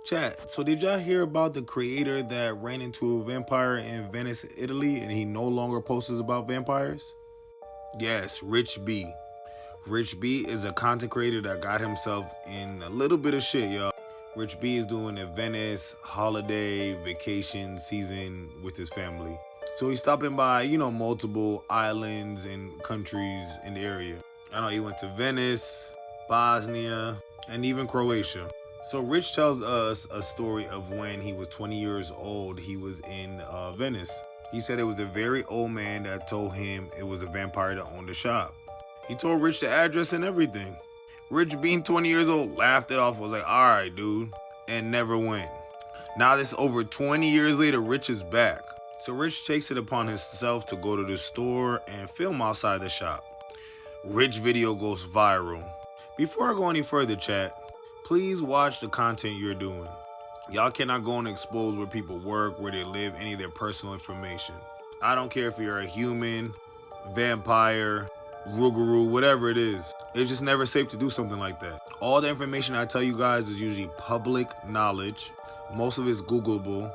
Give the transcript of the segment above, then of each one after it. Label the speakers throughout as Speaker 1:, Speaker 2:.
Speaker 1: Chat, so did y'all hear about the creator that ran into a vampire in Venice, Italy, and he no longer posts about vampires? Yes, Rich B. Rich B is a content creator that got himself in a little bit of shit, y'all. Rich B is doing a Venice holiday vacation season with his family. So he's stopping by, multiple islands and countries in the area. I know he went to Venice, Bosnia, and even Croatia. So Rich tells us a story of when he was 20 years old. He was in Venice. He said it was a very old man that told him it was a vampire that owned the shop. He told Rich the address and everything. Rich, being 20 years old, laughed it off, was like, all right, dude, and never went. Now this over 20 years later, Rich is back. So Rich takes it upon himself to go to the store and film outside the shop. Rich video goes viral. Before I go any further, chat, please watch the content you're doing. Y'all cannot go and expose where people work, where they live, any of their personal information. I don't care if you're a human, vampire, Rougarou, whatever it is. It's just never safe to do something like that. All the information I tell you guys is usually public knowledge. Most of it's Googleable.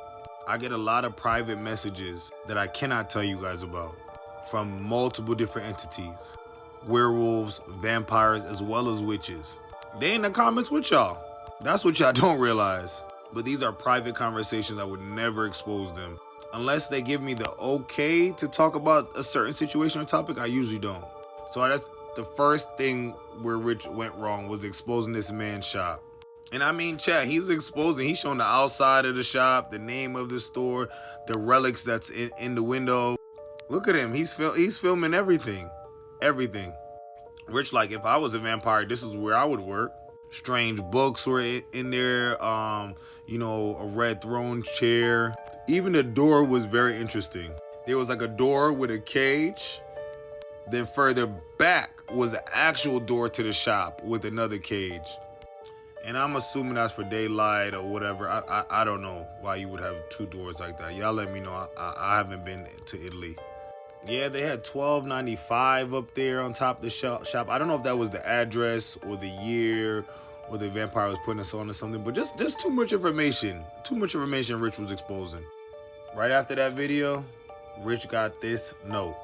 Speaker 1: I get a lot of private messages that I cannot tell you guys about from multiple different entities. Werewolves, vampires, as well as witches. They in the comments with y'all. That's what y'all don't realize. But these are private conversations. I would never expose them. Unless they give me the okay to talk about a certain situation or topic, I usually don't. So that's the first thing where Rich went wrong, was exposing this man's shop. And I mean, chat, he's showing the outside of the shop, the name of the store, the relics that's in the window. Look at him. He's filming everything. Everything. Rich, like, if I was a vampire, this is where I would work. Strange books were in there. A red throne chair. Even the door was very interesting. There was like a door with a cage. Then further back was the actual door to the shop with another cage. And I'm assuming that's for daylight or whatever. I don't know why you would have two doors like that. Y'all let me know. I haven't been to Italy. Yeah, they had $12.95 up there on top of the shop. I don't know if that was the address or the year or the vampire was putting us on or something, but just too much information. Too much information Rich was exposing. Right after that video, Rich got this note.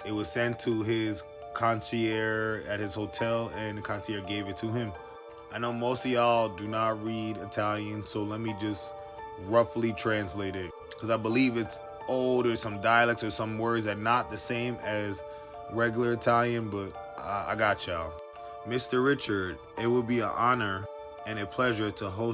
Speaker 1: It was sent to his concierge at his hotel, and the concierge gave it to him. I know most of y'all do not read Italian, so let me just roughly translate it, because I believe it's old or some dialects or some words that are not the same as regular Italian, but I got y'all. Mr. Richard, it would be an honor and a pleasure to host